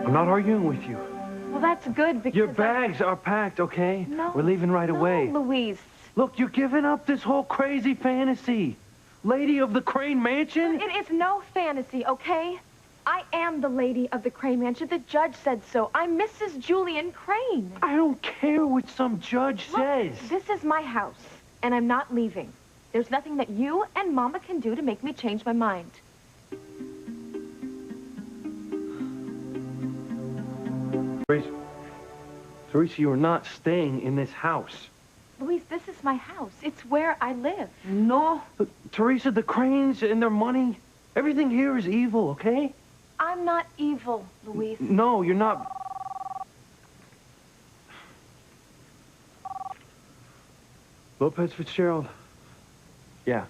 I'm not arguing with you. Well, that's good because Your bags are packed, okay? No. We're leaving right away. No, Louise. Look, you're giving up this whole crazy fantasy. Lady of the Crane Mansion? It is no fantasy, okay? I am the lady of the Crane Mansion. The judge said so. I'm Mrs. Julian Crane. I don't care what some judge says. This is my house, and I'm not leaving. There's nothing that you and Mama can do to make me change my mind. Theresa, you're not staying in this house. Louise, this is my house. It's where I live. No. Look, Theresa, the Cranes and their money, everything here is evil, okay? I'm not evil, Louise. No, you're not. Lopez Fitzgerald. Yeah.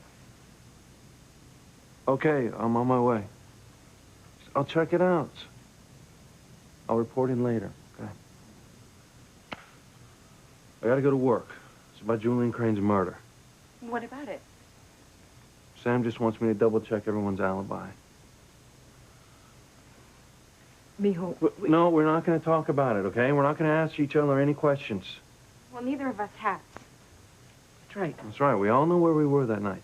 Okay, I'm on my way. I'll check it out. I'll report in later, okay? I gotta go to work. It's about Julian Crane's murder. What about it? Sam just wants me to double-check everyone's alibi. Mijo. No, we're not going to talk about it, okay? We're not going to ask each other any questions. Well, neither of us has. That's right. That's right. We all know where we were that night.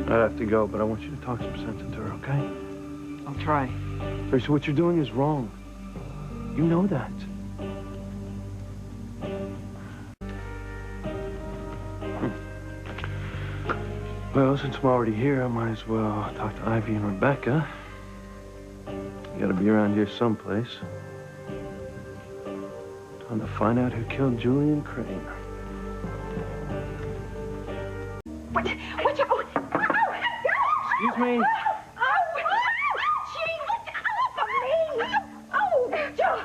I have to go, but I want you to talk some sense into her, okay? I'll try. Theresa, what you're doing is wrong. You know that. Well, since I'm already here, I might as well talk to Ivy and Rebecca. You gotta be around here someplace. Time to find out who killed Julian Crane. What? Watch out! Excuse me? Gee, look out for me! Oh, Joe!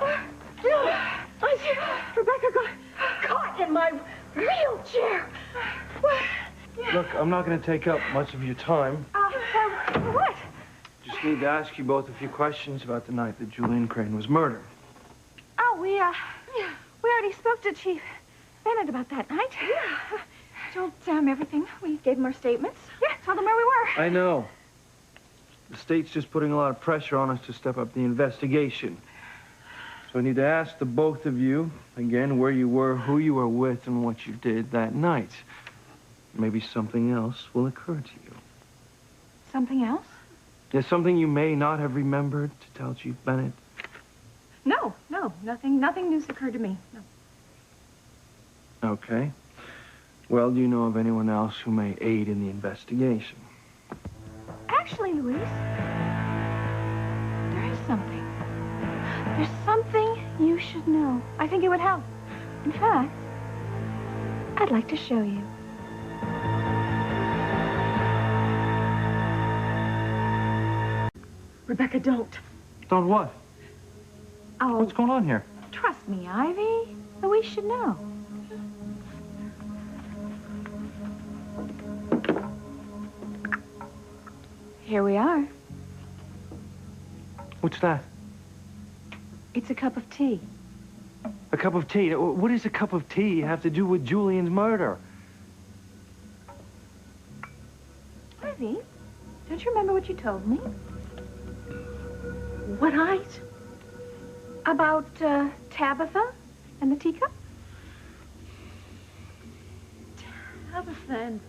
Rebecca got caught in my wheelchair. Look, I'm not gonna take up much of your time. What? Just need to ask you both a few questions about the night that Julian Crane was murdered. Oh, we already spoke to Chief Bennett about that night. Yeah. Told Sam everything. We gave him our statements. Yeah, told him where we were. I know. The state's just putting a lot of pressure on us to step up the investigation. So I need to ask the both of you, again, where you were, who you were with, and what you did that night. Maybe something else will occur to you. Something else? There's something you may not have remembered to tell Chief Bennett. No. Nothing new's occurred to me. No. Okay. Well, do you know of anyone else who may aid in the investigation? Actually, Louise, there is something. There's something you should know. I think it would help. In fact, I'd like to show you. Rebecca, don't. Don't what? Oh, What's going on here? trust me, Ivy. Louise should know. Here we are. What's that? It's a cup of tea. A cup of tea? What does a cup of tea have to do with Julian's murder? Ivy, don't you remember what you told me? What night? About, Tabitha and the teacup? Tabitha and...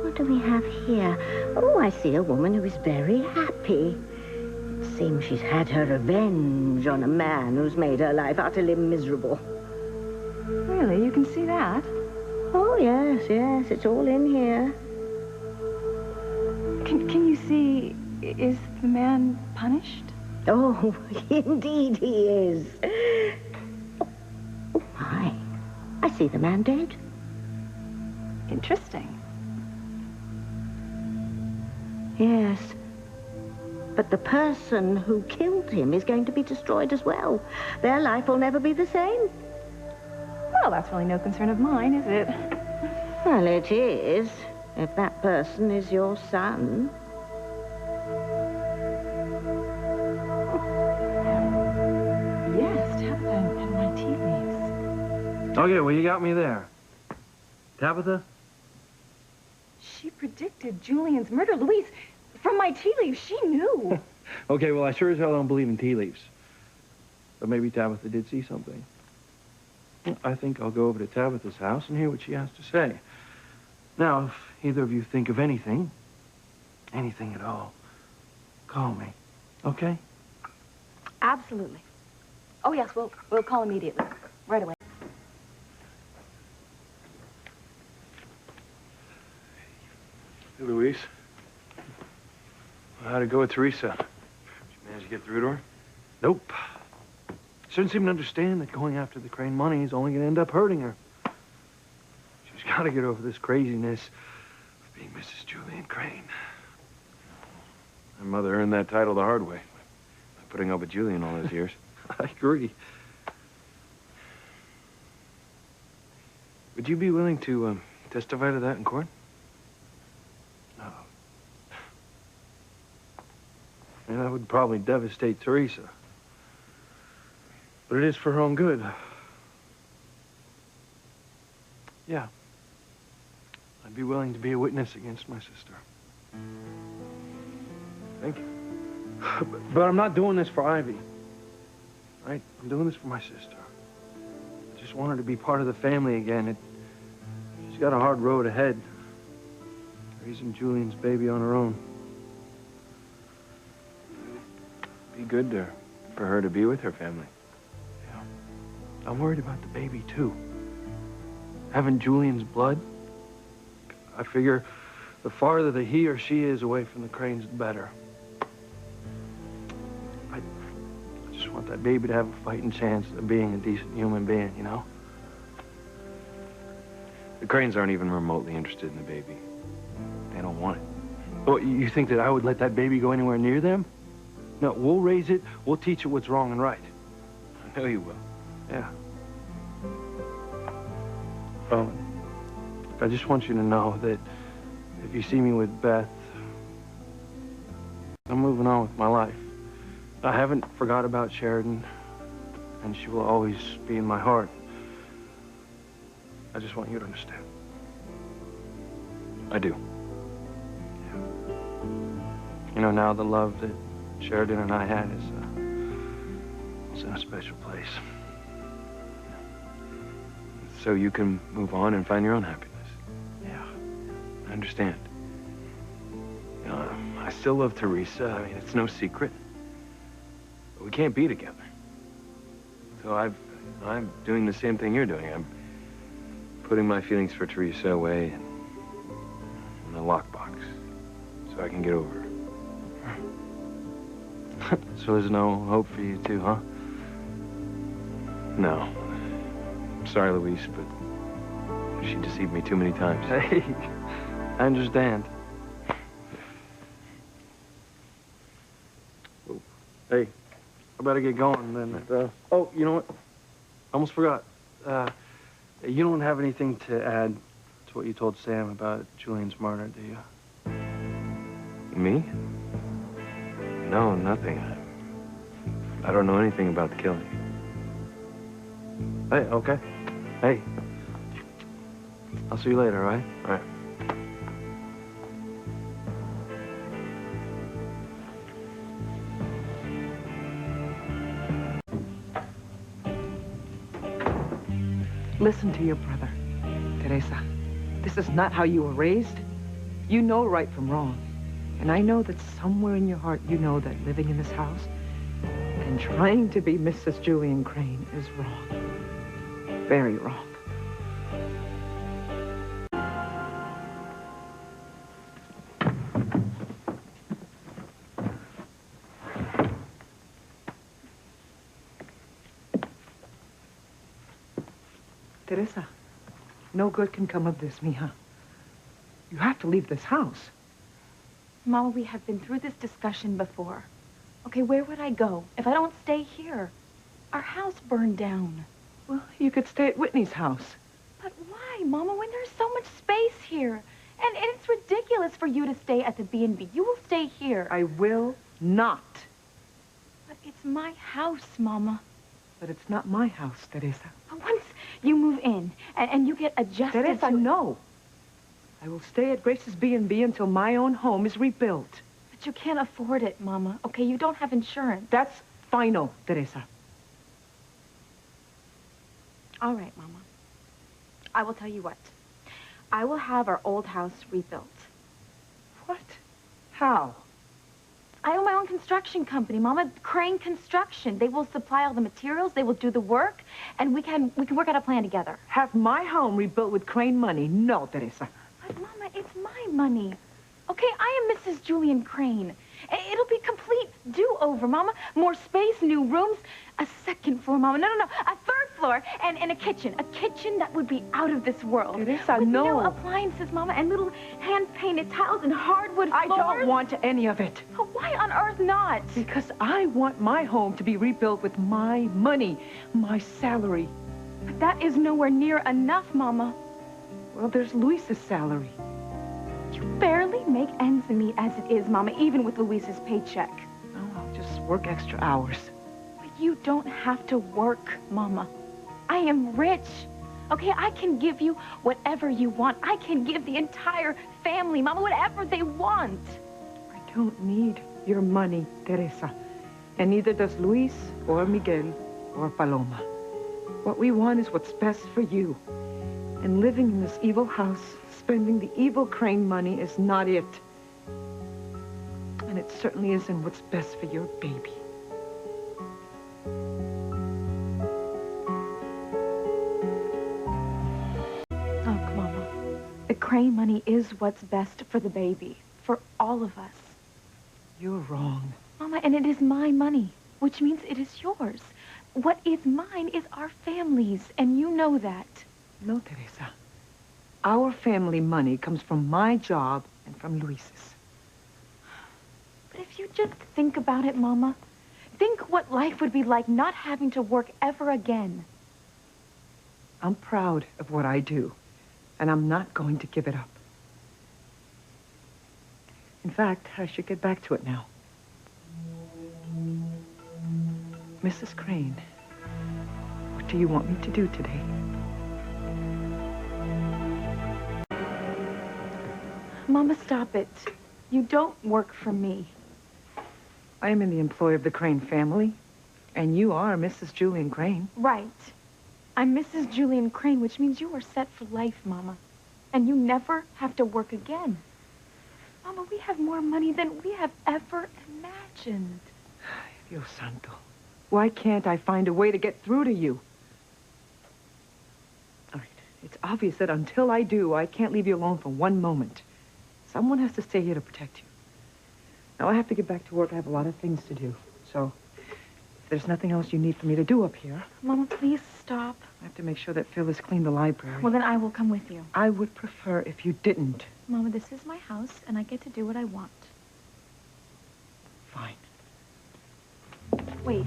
What do we have here? Oh, I see a woman who is very happy. It seems she's had her revenge on a man who's made her life utterly miserable. Really? You can see that? Oh, yes, it's all in here. Can you see, is the man punished? Oh, indeed he is. Oh, my. I see the man dead. Interesting. Yes. But the person who killed him is going to be destroyed as well. Their life will never be the same. Well, that's really no concern of mine, is it? Well, it is, if that person is your son. Yes, Tabitha and my tea leaves. Okay, well, you got me there. Tabitha? She predicted Julian's murder. Louise, from my tea leaves, she knew. Okay, well, I sure as hell don't believe in tea leaves. But maybe Tabitha did see something. I think I'll go over to Tabitha's house and hear what she has to say. Now, if either of you think of anything at all, call me, okay? Absolutely. Oh, yes, we'll call immediately. Right away. Hey, Louise. How'd it go with Theresa? Did you manage to get through to her? Nope. She doesn't seem to understand that going after the Crane money is only going to end up hurting her. She's got to get over this craziness of being Mrs. Julian Crane. Her mother earned that title the hard way by putting up with Julian all those years. I agree. Would you be willing to testify to that in court? No. And that would probably devastate Theresa. But it is for her own good. Yeah. I'd be willing to be a witness against my sister. Thank you. But I'm not doing this for Ivy. Right? I'm doing this for my sister. I just want her to be part of the family again. She's got a hard road ahead. Raising Julian's baby on her own. Be good for her to be with her family. Yeah. I'm worried about the baby, too. Having Julian's blood, I figure the farther that he or she is away from the Cranes, the better. I just want that baby to have a fighting chance of being a decent human being, you know? The Cranes aren't even remotely interested in the baby. They don't want it. Oh, you think that I would let that baby go anywhere near them? No, we'll raise it. We'll teach it what's wrong and right. I know you will. Yeah. Well, I just want you to know that if you see me with Beth, I'm moving on with my life. I haven't forgot about Sheridan, and she will always be in my heart. I just want you to understand. I do. Yeah. You know, now the love that Sheridan and I had is in a special place. So you can move on and find your own happiness. Yeah, I understand. You know, I still love Theresa. I mean, it's no secret. But we can't be together. So I'm doing the same thing you're doing. I'm putting my feelings for Theresa away in a lockbox so I can get over her. So there's no hope for you too, huh? No. Sorry, Louise, but she deceived me too many times. Hey, I understand. Oh, hey, I better get going then. Oh, you know what? Almost forgot. You don't have anything to add to what you told Sam about Julian's murder, do you? Me? No, nothing. I don't know anything about the killing. Hey, okay. Hey. I'll see you later, all right? All right. Listen to your brother, Teresa. This is not how you were raised. You know right from wrong. And I know that somewhere in your heart you know that living in this house and trying to be Mrs. Julian Crane is wrong. Very wrong. Teresa, no good can come of this, mija. You have to leave this house. Mama, we have been through this discussion before. Okay, where would I go if I don't stay here? Our house burned down. Well, you could stay at Whitney's house. But why, Mama, when there's so much space here? And it's ridiculous for you to stay at the B&B. You will stay here. I will not. But it's my house, Mama. But it's not my house, Teresa. But once you move in and you get adjusted Teresa, to... no. I will stay at Grace's B&B until my own home is rebuilt. But you can't afford it, Mama. Okay, you don't have insurance. That's final, Teresa. All right, Mama. I will tell you what. I will have our old house rebuilt. What? How? I own my own construction company, Mama. Crane Construction. They will supply all the materials, they will do the work, and we can work out a plan together. Have my home rebuilt with Crane money? No, Teresa. But, Mama, it's my money. Okay, I am Mrs. Julian Crane. It'll be complete do-over, Mama. More space, new rooms, a second floor, Mama. No, a third floor, and a kitchen. A kitchen that would be out of this world. Teresa, with no. new appliances, Mama, and little hand-painted tiles and hardwood floors. I don't want any of it. But why on earth not? Because I want my home to be rebuilt with my money, my salary. But that is nowhere near enough, Mama. Well, there's Luis's salary. You barely make ends meet as it is, Mama, even with Luis's paycheck. Oh, I'll just work extra hours. But you don't have to work, Mama. I am rich. Okay, I can give you whatever you want. I can give the entire family, Mama, whatever they want. I don't need your money, Teresa. And neither does Luis or Miguel or Paloma. What we want is what's best for you. And living in this evil house, spending the evil Crane money is not it. And it certainly isn't what's best for your baby. Look, Mama, the Crane money is what's best for the baby, for all of us. You're wrong. Mama, and it is my money, which means it is yours. What is mine is our family's, and you know that. No, Teresa. Our family money comes from my job and from Luis's. But if you just think about it, Mama, think what life would be like not having to work ever again. I'm proud of what I do, and I'm not going to give it up. In fact, I should get back to it now. Mrs. Crane, what do you want me to do today? Mama, stop it. You don't work for me. I am in the employ of the Crane family, and you are Mrs. Julian Crane. Right. I'm Mrs. Julian Crane, which means you are set for life, Mama. And you never have to work again. Mama, we have more money than we have ever imagined. Dios santo. Why can't I find a way to get through to you? All right. It's obvious that until I do, I can't leave you alone for one moment. Someone has to stay here to protect you. Now, I have to get back to work. I have a lot of things to do. So, if there's nothing else you need for me to do up here, Mama, please stop. I have to make sure that Phil has cleaned the library. Well, then I will come with you. I would prefer if you didn't. Mama, this is my house, and I get to do what I want. Fine. Wait.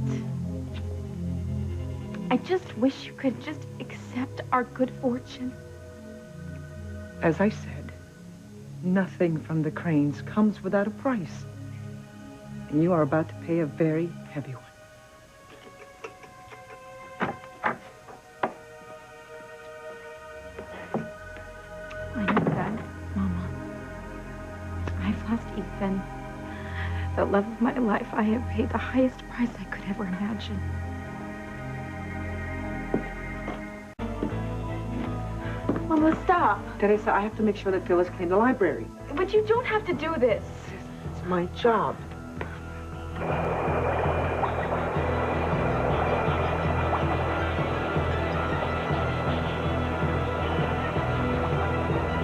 I just wish you could just accept our good fortune. As I said, nothing from the Cranes comes without a price. And you are about to pay a very heavy one. I know that, Mama. I've lost Ethan. The love of my life. I have paid the highest price I could ever imagine. Mama, stop. Teresa, I have to make sure that Phil has cleaned the library. But you don't have to do this. It's my job.